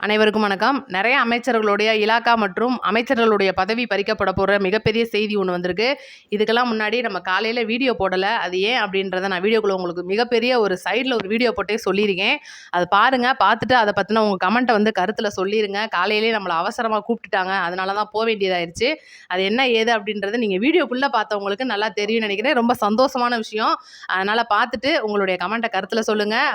அனைவருக்கும் வணக்கம். நிறைய அமைச்சர்களுடைய இலாக்கா மற்றும் அமைச்சர்களுடைய பதவி பறிக்கப்பட போகிற மிகப்பெரிய செய்தி ஒன்று வந்திருக்கு. இதுக்கெல்லாம் முன்னாடி நம்ம காலையில் வீடியோ போடலை. அது ஏன் அப்படின்றத நான் வீடியோக்குள்ளே உங்களுக்கு மிகப்பெரிய ஒரு சைடில் ஒரு வீடியோ போட்டே சொல்லியிருக்கேன். அது பாருங்கள். பார்த்துட்டு அதை பற்றின உங்கள் கமெண்ட்டை வந்து கருத்தில் சொல்லிடுங்க. காலையிலே நம்மளை அவசரமாக கூப்பிட்டுட்டாங்க, அதனால தான் போக வேண்டியதாயிருச்சு. அது என்ன ஏது அப்படின்றது நீங்கள் வீடியோக்குள்ளே பார்த்தவங்களுக்கு நல்லா தெரியும்னு நினைக்கிறேன். ரொம்ப சந்தோஷமான விஷயம். அதனால் பார்த்துட்டு உங்களுடைய கமெண்ட்டை கருத்தில் சொல்லுங்கள்.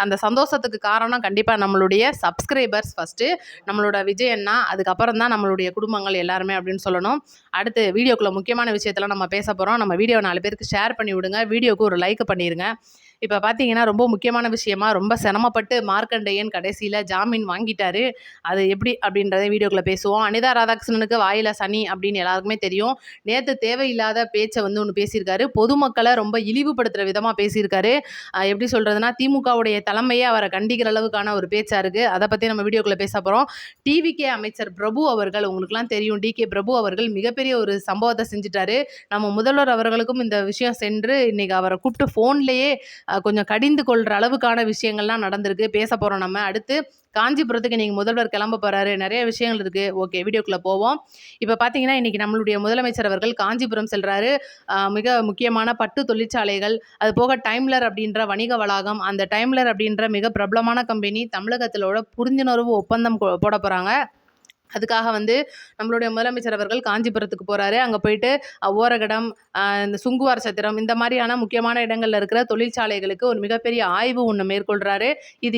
அந்த சந்தோஷத்துக்கு காரணம் கண்டிப்பாக நம்மளுடைய சப்ஸ்கிரைபர்ஸ் ஃபஸ்ட்டு, நம்மளோட விஜய் அண்ணா, அதுக்கப்புறம் தான் நம்மளுடைய குடும்பங்கள் எல்லாருமே அப்படின்னு சொல்லணும். அடுத்து வீடியோக்குள்ள முக்கியமான விஷயத்தெல்லாம் நம்ம பேச போகிறோம். நம்ம வீடியோ 4 பேருக்கு ஷேர் பண்ணி விடுங்க. வீடியோக்கு ஒரு லைக் பண்ணிடுங்க. இப்போ பார்த்தீங்கன்னா ரொம்ப முக்கியமான விஷயமா ரொம்ப சிரமப்பட்டு மார்க்கண்டேயன் கடைசியில் ஜாமீன் வாங்கிட்டாரு. அது எப்படி அப்படின்றத வீடியோக்குள்ளே பேசுவோம். அனிதா ராதாகிருஷ்ணனுக்கு வாயில சனி அப்படின்னு எல்லாருக்குமே தெரியும். நேற்று தேவையில்லாத பேச்சை வந்து ஒன்று பேசியிருக்காரு. பொதுமக்களை ரொம்ப இழிவுபடுத்துகிற விதமாக பேசியிருக்காரு. எப்படி சொல்கிறதுனா, திமுகவுடைய தலைமையே அவரை கண்டிக்கிற அளவுக்கான ஒரு பேச்சாக இருக்குது. அதை பற்றி நம்ம வீடியோக்குள்ளே பேச போகிறோம். டிவிகே அமைச்சர் பிரபு அவர்கள், உங்களுக்குலாம் தெரியும், டிகே பிரபு அவர்கள் மிகப்பெரிய ஒரு சம்பவத்தை செஞ்சுட்டாரு. நம்ம முதல்வர் அவர்களுக்கும் இந்த விஷயம் சென்று இன்னைக்கு அவரை கூப்பிட்டு ஃபோன்லேயே கொஞ்சம் கடிந்து கொள்கிற அளவுக்கான விஷயங்கள்லாம் நடந்திருக்கு. பேச போகிறோம் நம்ம. அடுத்து காஞ்சிபுரத்துக்கு இன்றைக்கி முதல்வர் கிளம்ப போகிறாரு. நிறைய விஷயங்கள் இருக்குது. ஓகே, வீடியோக்குள்ளே போவோம். இப்போ பார்த்தீங்கன்னா இன்றைக்கி நம்மளுடைய முதலமைச்சர் அவர்கள் காஞ்சிபுரம் செல்கிறாரு. மிக முக்கியமான பட்டு தொழிற்சாலைகள், அது போக டைம்லர் அப்படின்ற வணிக வளாகம், அந்த டைம்லர் அப்படின்ற மிக பிரபலமான கம்பெனி தமிழகத்திலோட புரிந்துணர்வு ஒப்பந்தம் போட போகிறாங்க. அதுக்காக வந்து நம்மளுடைய முதலமைச்சர் அவர்கள் காஞ்சிபுரத்துக்கு போகிறாரு. அங்கே போயிட்டு ஓரகடம், இந்த சுங்குவார் சத்திரம், இந்த மாதிரியான முக்கியமான இடங்களில் இருக்கிற தொழிற்சாலைகளுக்கு ஒரு மிகப்பெரிய ஆய்வு ஒன்று மேற்கொள்கிறாரு.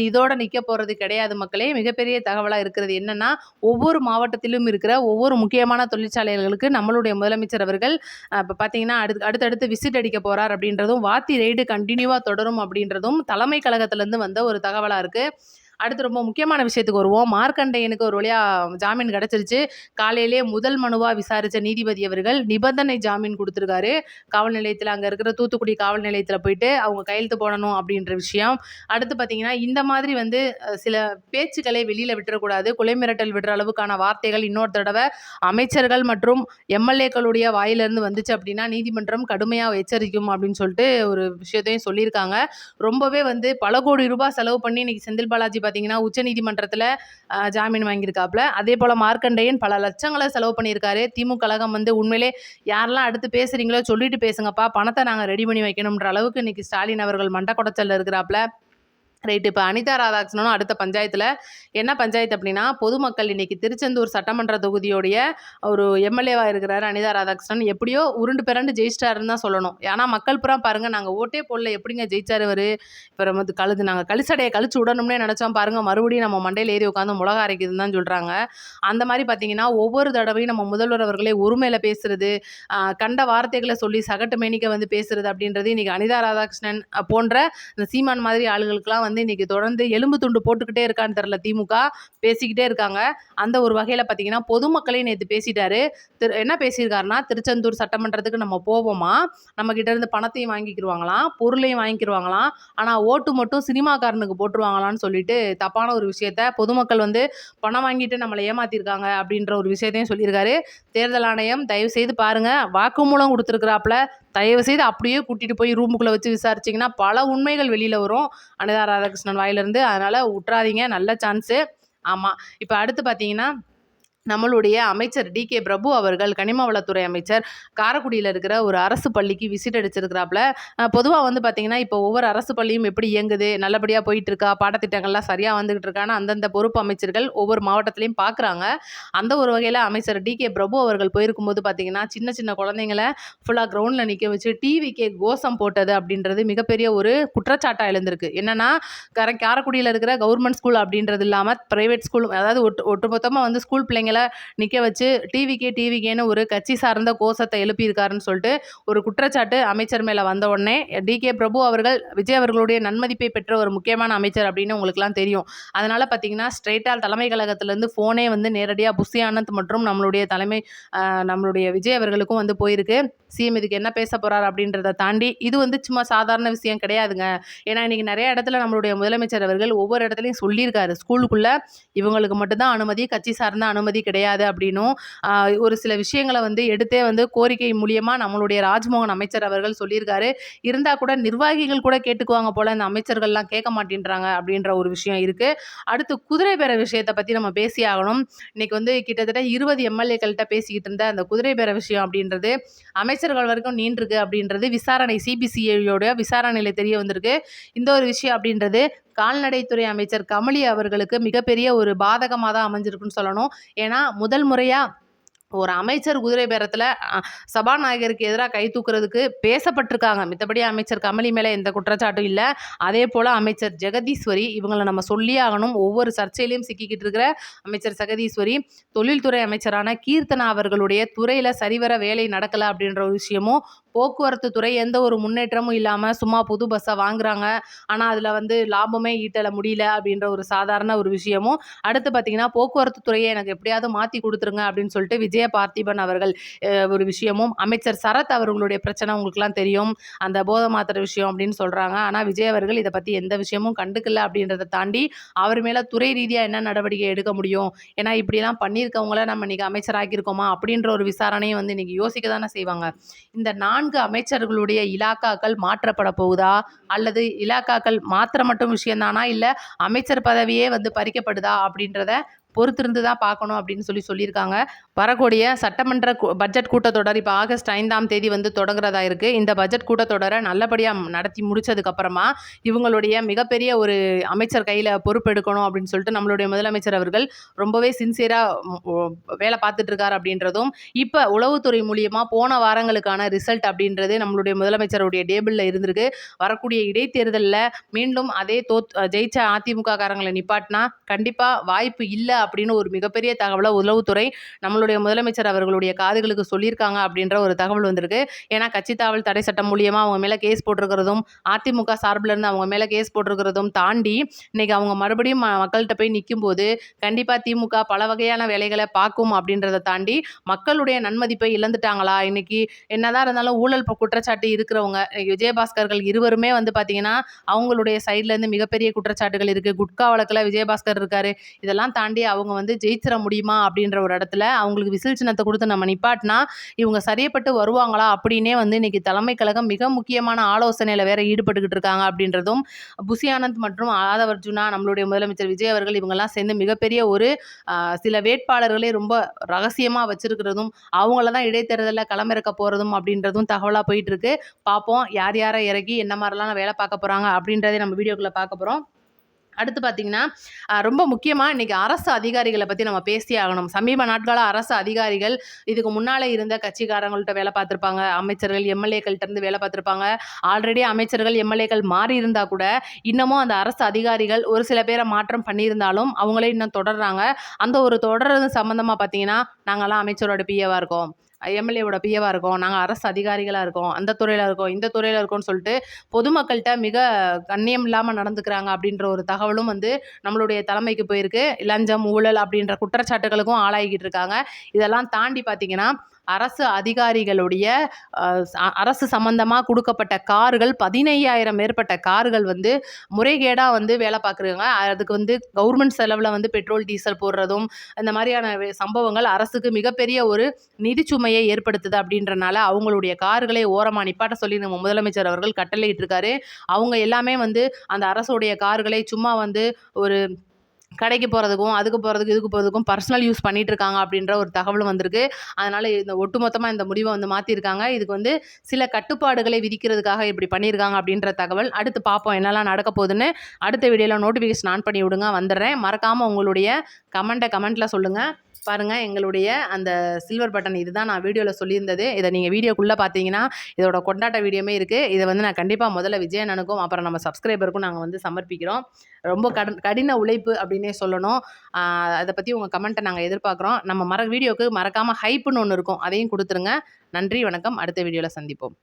இதோடு நிற்க போகிறது கிடையாது மக்களே. மிகப்பெரிய தகவலாக இருக்கிறது என்னென்னா, ஒவ்வொரு மாவட்டத்திலும் இருக்கிற ஒவ்வொரு முக்கியமான தொழிற்சாலைகளுக்கு நம்மளுடைய முதலமைச்சர் அவர்கள் இப்போ பார்த்தீங்கன்னா அடுத்தடுத்து விசிட் அடிக்க போகிறார் அப்படின்றதும், வாத்தி ரெய்டு கண்டினியூவாக தொடரும் அப்படின்றதும் தலைமை கழகத்திலேருந்து வந்த ஒரு தகவலாக இருக்குது. அடுத்து ரொம்ப முக்கியமான விஷயத்துக்கு வருவோம். மார்க்கண்டேயனுக்கு ஒரு வழியாக ஜாமீன் கிடச்சிருச்சு. காலையிலே முதல் மனுவாக விசாரித்த நீதிபதி அவர்கள் நிபந்தனை ஜாமீன் கொடுத்துருக்காரு. காவல் நிலையத்தில், அங்கே இருக்கிற தூத்துக்குடி காவல் நிலையத்தில் போயிட்டு அவங்க கையெழுத்து போடணும் அப்படின்ற விஷயம். அடுத்து பார்த்திங்கன்னா, இந்த மாதிரி வந்து சில பேச்சுக்களை வெளியில் விட்டுறக்கூடாது. கொலை மிரட்டல் விடுற அளவுக்கான வார்த்தைகள் இன்னொரு தடவை அமைச்சர்கள் மற்றும் எம்எல்ஏக்களுடைய வாயிலிருந்து வந்துச்சு அப்படின்னா நீதிமன்றம் கடுமையாக எச்சரிக்கும் அப்படின்னு சொல்லிட்டு ஒரு விஷயத்தையும் சொல்லியிருக்காங்க. ரொம்பவே வந்து பல கோடி ரூபாய் செலவு பண்ணி இன்னைக்கு செந்தில் பாலாஜி பார்த்தீங்கன்னா உச்சநீதிமன்றத்தில் ஜாமீன் வாங்கியிருக்காப்புல. அதே போல் மார்க்கண்டேயன் பல லட்சங்களை செலவு பண்ணியிருக்காரு. திமுக கழகம் வந்து உண்மையிலே யாரெல்லாம் அடுத்து பேசுகிறீங்களோ சொல்லிட்டு பேசுங்கப்பா, பணத்தை நாங்கள் ரெடி பண்ணி வைக்கணுன்ற அளவுக்கு இன்னைக்கு ஸ்டாலின் அவர்கள் மண்டை குடைச்சல்ல இருக்கிறாப்புல. ரைட்டு. இப்போ அனிதா ராதாகிருஷ்ணனும் அடுத்த பஞ்சாயத்தில் என்ன பஞ்சாயத்து அப்படின்னா, பொதுமக்கள் இன்றைக்கி திருச்செந்தூர் சட்டமன்ற தொகுதியோடைய ஒரு எம்எல்ஏவாக இருக்கிறாரு அனிதா ராதாகிருஷ்ணன். எப்படியோ உருண்டு பிறண்டு ஜெயிச்சிட்டாருன்னு தான் சொல்லணும். ஏன்னா மக்கள் புறம் பாருங்கள், நாங்கள் ஓட்டே போடல, எப்படிங்க ஜெயிச்சார் இவர், இப்போ வந்து நாங்கள் கழிச்சடையை கழிச்சு விடணும்னே நினச்சோம் பாருங்கள், மறுபடியும் நம்ம மண்டையில் ஏறி உட்காந்து மிளகா அரைக்குதுன்னு தான் சொல்கிறாங்க. அந்த மாதிரி பார்த்தீங்கன்னா ஒவ்வொரு தடவையும் நம்ம முதல்வர் அவர்களே ஒருமையில் பேசுகிறது, கண்ட வார்த்தைகளை சொல்லி சகட்டு மேனிக்க வந்து பேசுகிறது அப்படின்றது இன்றைக்கி அனிதா ராதாகிருஷ்ணன் போன்ற இந்த சீமான் மாதிரி ஆளுகளுக்கெல்லாம் வந்து இன்னைக்கு தொடர்ந்து எலும்பு துண்டு போட்டுக்கிட்டே இருக்கான்னு தெரியல. திமுக பேசிக்கிட்டே இருக்காங்க. அந்த ஒரு வகையில் பார்த்தீங்கன்னா பொதுமக்களே நேற்று பேசிட்டாரு. என்ன பேசியிருக்காருன்னா, திருச்செந்தூர் சட்டமன்றத்துக்கு நம்ம போவோமா, நம்ம கிட்ட இருந்து பணத்தையும் வாங்கிக்கிடுவாங்களாம், பொருளையும் வாங்கிக்கிடுவாங்களாம், ஆனால் ஓட்டு மட்டும் சினிமாக்காரனுக்கு போட்டுருவாங்களான்னு சொல்லிட்டு தப்பான ஒரு விஷயத்த, பொதுமக்கள் வந்து பணம் வாங்கிட்டு நம்மளை ஏமாத்திருக்காங்க அப்படின்ற ஒரு விஷயத்தையும் சொல்லியிருக்காரு. தேர்தல் ஆணையம் தயவு செய்து பாருங்க, வாக்குமூலம் கொடுத்துருக்குறாப்புல, தயவுசெய்து அப்படியே கூட்டிகிட்டு போய் ரூமுக்குள்ளே வச்சு விசாரிச்சிங்கன்னா பல உண்மைகள் வெளியில் வரும் அனிதா ராதாகிருஷ்ணன் வாயிலிருந்து. அதனால் விட்றாதீங்க, நல்ல சான்ஸு. ஆமாம். இப்போ அடுத்து பார்த்தீங்கன்னா, நம்மளுடைய அமைச்சர் டிகே பிரபு அவர்கள், கனிம வளத்துறை அமைச்சர், காரைக்குடியில் இருக்கிற ஒரு அரசு பள்ளிக்கு விசிட் அடிச்சிருக்கிறாப்புல. பொதுவாக வந்து பார்த்திங்கன்னா, இப்போ ஒவ்வொரு அரசு பள்ளியும் எப்படி இயங்குது, நல்லபடியாக போயிட்டுருக்கா, பாடத்திட்டங்கள்லாம் சரியாக வந்துகிட்டு இருக்கான்னு அந்தந்த பொறுப்பு அமைச்சர்கள் ஒவ்வொரு மாவட்டத்திலையும் பார்க்குறாங்க. அந்த ஒரு வகையில் அமைச்சர் டிகே பிரபு அவர்கள் போயிருக்கும்போது பார்த்திங்கன்னா, சின்ன சின்ன குழந்தைங்களை ஃபுல்லாக கிரவுண்டில் நிற்க வச்சு டிவிக்கே கோஷம் போட்டது அப்படின்றது மிகப்பெரிய ஒரு குற்றச்சாட்டாக எழுந்திருக்கு. என்னென்னா, காரைக்குடியில் இருக்கிற கவர்மெண்ட் ஸ்கூல் அப்படின்றது இல்லாமல் ப்ரைவேட் ஸ்கூல், அதாவது ஒட்டுமொத்தமாக வந்து ஸ்கூல் பிள்ளைங்களை நிற்க வச்சு டிவிக்கேன்னு ஒரு கட்சி சார்ந்த கோஷத்தை எழுப்பியிருக்காருன்னு சொல்லிட்டு ஒரு குற்றச்சாட்டு அமைச்சர் மேலே வந்த உடனே, டிகே பிரபு அவர்கள் விஜய் அவர்களுடைய நன்மதிப்பை பெற்ற ஒரு முக்கியமான அமைச்சர் அப்படின்னு உங்களுக்குலாம் தெரியும். அதனால் பார்த்தீங்கன்னா ஸ்ட்ரெயிட்டாக தலைமை கழகத்திலேருந்து ஃபோனே வந்து நேரடியாக புஷி ஆனந்த் மற்றும் நம்மளுடைய விஜய் அவர்களுக்கும் வந்து போயிருக்கு. சிஎம் இதுக்கு என்ன பேச போகிறார் அப்படின்றத தாண்டி இது வந்து சும்மா சாதாரண விஷயம் கிடையாதுங்க. ஏன்னா இன்றைக்கி நிறைய இடத்துல நம்மளுடைய முதலமைச்சர் அவர்கள் ஒவ்வொரு இடத்துலையும் சொல்லியிருக்காரு, ஸ்கூலுக்குள்ளே இவங்களுக்கு மட்டும்தான் அனுமதி, கட்சி சார்ந்த அனுமதி கிடையாது அப்படின்னும் ஒரு சில விஷயங்களை வந்து எடுத்தே வந்து கோரிக்கை மூலியமாக நம்மளுடைய ராஜ்மோகன் அமைச்சர் அவர்கள் சொல்லியிருக்காரு. இருந்தால் கூட நிர்வாகிகள் கூட கேட்டுக்குவாங்க போல், இந்த அமைச்சர்கள்லாம் கேட்க மாட்டேன்றாங்க அப்படின்ற ஒரு விஷயம் இருக்குது. அடுத்து குதிரை பேர விஷயத்தை பற்றி நம்ம பேசி ஆகணும். இன்னைக்கு வந்து கிட்டத்தட்ட 20 எம்எல்ஏக்கள்கிட்ட பேசிக்கிட்டு இருந்த அந்த குதிரை பேர விஷயம் அப்படின்றது அமைச்சர்கள் வரைக்கும் நீண்டிருக்கு அப்படின்றது விசாரணை சிபிசிஐயோட விசாரணையில் தெரிய வந்திருக்கு. இந்த ஒரு விஷயம் அப்படின்றது கால்நடைத்துறை அமைச்சர் கமலி அவர்களுக்கு மிகப்பெரிய ஒரு பாதகமாக தான் அமைஞ்சிருக்குன்னு சொல்லணும். ஏன்னா முதல் முறையாக ஒரு அமைச்சர் குதிரை பேரத்தில் சபாநாயகருக்கு எதிராக கை தூக்குறதுக்கு பேசப்பட்டிருக்காங்க. மித்தபடி அமைச்சர் கமலி மேலே எந்த குற்றச்சாட்டும் இல்லை. அதே போல் அமைச்சர் ஜெகதீஸ்வரி, இவங்களை நம்ம சொல்லியே ஆகணும். ஒவ்வொரு சர்ச்சையிலையும் சிக்கிக்கிட்டு இருக்கிற அமைச்சர் ஜெகதீஸ்வரி, தொழில்துறை அமைச்சரான கீர்த்தனா அவர்களுடைய துறையில் சரிவர வேலை நடக்கலை அப்படின்ற ஒரு விஷயமும், போக்குவரத்து துறை எந்த ஒரு முன்னேற்றமும் இல்லாமல் சும்மா புது பஸ்ஸை வாங்குறாங்க, ஆனால் அதில் வந்து லாபமே ஈட்டல முடியல அப்படின்ற ஒரு சாதாரண ஒரு விஷயமும், அடுத்து பார்த்தீங்கன்னா போக்குவரத்து துறையை எனக்கு எப்படியாவது மாற்றி கொடுத்துருங்க அப்படின்னு சொல்லிட்டு விஜய பார்த்திபன் அவர்கள் ஒரு விஷயமும், அமைச்சர் சரத் அவர்களுடைய பிரச்சனை உங்களுக்குலாம் தெரியும், அந்த போதை மாத்திரை விஷயம் அப்படின்னு சொல்கிறாங்க. ஆனால் விஜய் அவர்கள் இதை பற்றி எந்த விஷயமும் கண்டுக்கல அப்படின்றத தாண்டி அவர் மேலே துறை ரீதியாக என்ன நடவடிக்கை எடுக்க முடியும், ஏன்னா இப்படிலாம் பண்ணியிருக்கவங்கள நம்ம இன்றைக்கி அமைச்சராக்கியிருக்கோமா அப்படின்ற ஒரு விசாரணையும் வந்து இன்றைக்கி யோசிக்க தானே செய்வாங்க. இந்த 4 அமைச்சர்களுடைய இலாக்காக்கள் மாற்றப்பட போகுதா, அல்லது இலாக்காக்கள் மாத்திர மட்டும் விஷயம்தானா, இல்லை அமைச்சர் பதவியே வந்து பறிக்கப்படுதா அப்படின்றத பொறுத்திருந்து தான் பார்க்கணும் அப்படின்னு சொல்லியிருக்காங்க. வரக்கூடிய சட்டமன்ற பட்ஜெட் கூட்டத்தொடர் இப்போ ஆகஸ்ட் 5ஆம் தேதி வந்து தொடங்குறதா இருக்குது. இந்த பட்ஜெட் கூட்டத்தொடரை நல்லபடியாக நடத்தி முடிச்சதுக்கப்புறமா இவங்களுடைய மிகப்பெரிய ஒரு அமைச்சர் கையில் பொறுப்பெடுக்கணும் அப்படின்னு சொல்லிட்டு நம்மளுடைய முதலமைச்சர் அவர்கள் ரொம்பவே சின்சியராக வேலை பார்த்துட்ருக்கார் அப்படின்றதும், இப்போ உளவுத்துறை மூலியமாக போன வாரங்களுக்கான ரிசல்ட் அப்படின்றது நம்மளுடைய முதலமைச்சருடைய டேபிளில் இருந்திருக்கு. வரக்கூடிய இடைத்தேர்தலில் மீண்டும் அதே ஜெயிச்ச அதிமுக காரங்களை நிப்பாட்டினா கண்டிப்பாக வாய்ப்பு இல்லை அப்படின்னு ஒரு மிகப்பெரிய தகவலை உளவுத்துறை நம்மளுடைய முதலமைச்சர் அவர்களுடைய காதுகளுக்கு சொல்லியிருக்காங்க அப்படின்ற ஒரு தகவல் வந்திருக்கு. ஏன்னா கட்சி தாவல் தடை சட்டம் மூலியமாக அவங்க மேலே கேஸ் போட்டிருக்கிறதும், அதிமுக சார்பில் இருந்து அவங்க மேலே கேஸ் போட்டிருக்கிறதும் தாண்டி இன்னைக்கு அவங்க மறுபடியும் மக்கள்கிட்ட போய் நிற்கும் போது கண்டிப்பாக திமுக பல வகையான வேலைகளை பார்க்கும் அப்படின்றத தாண்டி மக்களுடைய நன்மதிப்பை இழந்துட்டாங்களா, இன்னைக்கு என்னதான் இருந்தாலும் ஊழல் குற்றச்சாட்டு இருக்கிறவங்க விஜயபாஸ்கர்கள் இருவருமே வந்து பார்த்தீங்கன்னா அவங்களுடைய சைட்லேருந்து மிகப்பெரிய குற்றச்சாட்டுகள் இருக்குது. குட்கா வழக்கில் விஜயபாஸ்கர் இருக்காரு. இதெல்லாம் தாண்டி அவங்க வந்து ஜெயிச்சிட முடியுமா அப்படின்ற ஒரு இடத்துல அவங்களுக்கு விசில் சின்னத்தை கொடுத்து நம்ம நிப்பாட்டினா இவங்க சரியப்பட்டு வருவாங்களா அப்படின்னே வந்து இன்னைக்கு தலைமை கழகம் மிக முக்கியமான ஆலோசனையில் வேற ஈடுபட்டுக்கிட்டு இருக்காங்க அப்படின்றதும், புசி ஆனந்த் மற்றும் ஆதவர்ஜுனா நம்மளுடைய முதலமைச்சர் விஜய் அவர்கள் இவங்கெல்லாம் சேர்ந்து மிகப்பெரிய ஒரு சில வேட்பாளர்களே ரொம்ப ரகசியமாக வச்சிருக்கிறதும், அவங்கள தான் இடைத்தேர்தலில் களமிறக்க போகிறதும் அப்படின்றதும் தகவலாக போயிட்டு இருக்கு. பார்ப்போம் யார் யாரை இறக்கி என்ன மாதிரிலாம் வேலை பார்க்க போகிறாங்க அப்படின்றதே நம்ம வீடியோக்குள்ளே பார்க்க போகிறோம். அடுத்து பார்த்தீங்கன்னா ரொம்ப முக்கியமாக இன்றைக்கி அரசு அதிகாரிகளை பற்றி நம்ம பேசி ஆகணும். சமீப நாட்களாக அரசு அதிகாரிகள் இதுக்கு முன்னால் இருந்த கட்சிக்காரங்கள்ட்ட வேலை பார்த்துருப்பாங்க, அமைச்சர்கள் எம்எல்ஏக்கள்கிட்ட இருந்து வேலை பார்த்துருப்பாங்க. ஆல்ரெடி அமைச்சர்கள் எம்எல்ஏக்கள் மாறி இருந்தால் கூட இன்னமும் அந்த அரசு அதிகாரிகள் ஒரு சில பேரை மாற்றம் பண்ணியிருந்தாலும் அவங்களே இன்னும் தொடர்றாங்க. அந்த ஒரு தொடர்றது சம்மந்தமாக பார்த்தீங்கன்னா நாங்கள்லாம் அமைச்சரோட பிஏவாக இருக்கோம், எம்எல்ஏவோட பிஏவாக இருக்கோம், நாங்கள் அரசு அதிகாரிகளாக இருக்கோம், அந்த துறையில் இருக்கோம், இந்த துறையில் இருக்கோம்னு சொல்லிட்டு பொதுமக்கள்கிட்ட மிக கண்ணியம் இல்லாமல் நடந்துக்கிறாங்க அப்படின்ற ஒரு தகவலும் வந்து நம்மளுடைய தலைமைக்கு போயிருக்கு. லஞ்சம் ஊழல் அப்படின்ற குற்றச்சாட்டுகளுக்கும் ஆளாகிக்கிட்டு இருக்காங்க. இதெல்லாம் தாண்டி பார்த்தீங்கன்னா அரசு அதிகாரிகளுடைய அரசு சம்பந்தமாக கொடுக்கப்பட்ட கார்கள் 15,000 மேற்பட்ட கார்கள் வந்து முறைகேடாக வந்து வேலை பார்க்குறாங்க. அதுக்கு வந்து கவர்மெண்ட் செலவில் வந்து பெட்ரோல் டீசல் போடுறதும் இந்த மாதிரியான சம்பவங்கள் அரசுக்கு மிகப்பெரிய ஒரு நிதிச்சுமையை ஏற்படுத்துது. அப்படின்றனால அவங்களுடைய கார்களை ஓரமாக நிப்பாட்ட சொல்லி நம்ம முதலமைச்சர் அவர்கள் கட்டளையிட்டிருக்காரு. அவங்க எல்லாமே வந்து அந்த அரசுடைய கார்களை சும்மா வந்து ஒரு கடைக்கு போகிறதுக்கும் அதுக்கு போகிறதுக்கு இதுக்கு போகிறதுக்கும் பர்சனல் யூஸ் பண்ணிட்டு இருக்காங்க அப்படின்ற ஒரு தகவலும் வந்திருக்கு. அதனால் இந்த ஒட்டுமொத்தமாக இந்த முடிவை வந்து மாற்றிருக்காங்க. இதுக்கு வந்து சில கட்டுப்பாடுகளை விதிக்கிறதுக்காக இப்படி பண்ணியிருக்காங்க அப்படின்ற தகவல். அடுத்து பார்ப்போம் என்னெல்லாம் நடக்க போகுதுன்னு. அடுத்த வீடியோவில் நோட்டிஃபிகேஷன் ஆன் பண்ணி விடுங்க, வந்துடுறேன். மறக்காமல் உங்களுடைய கமெண்ட்டில் சொல்லுங்கள். பாருங்கள், எங்களுடைய அந்த சில்வர் பட்டன் இதுதான் நான் வீடியோவில் சொல்லியிருந்தது. இதை நீங்கள் வீடியோக்குள்ளே பார்த்தீங்கன்னா இதோட கொண்டாட்ட வீடியோமே இருக்குது. இதை வந்து நான் கண்டிப்பாக முதல்ல விஜயண்ணனுக்கும் அப்புறம் நம்ம சப்ஸ்கிரைபருக்கும் நாங்கள் வந்து சமர்ப்பிக்கிறோம். ரொம்ப கடின உழைப்பு அப்படின்னே சொல்லணும். அதை பற்றி உங்கள் கமெண்ட்டை நாங்கள் எதிர்பார்க்குறோம். நம்ம வீடியோவுக்கு மறக்காமல் ஹைப்புன்னு ஒன்று இருக்கும், அதையும் கொடுத்துருங்க. நன்றி, வணக்கம். அடுத்த வீடியோவில் சந்திப்போம்.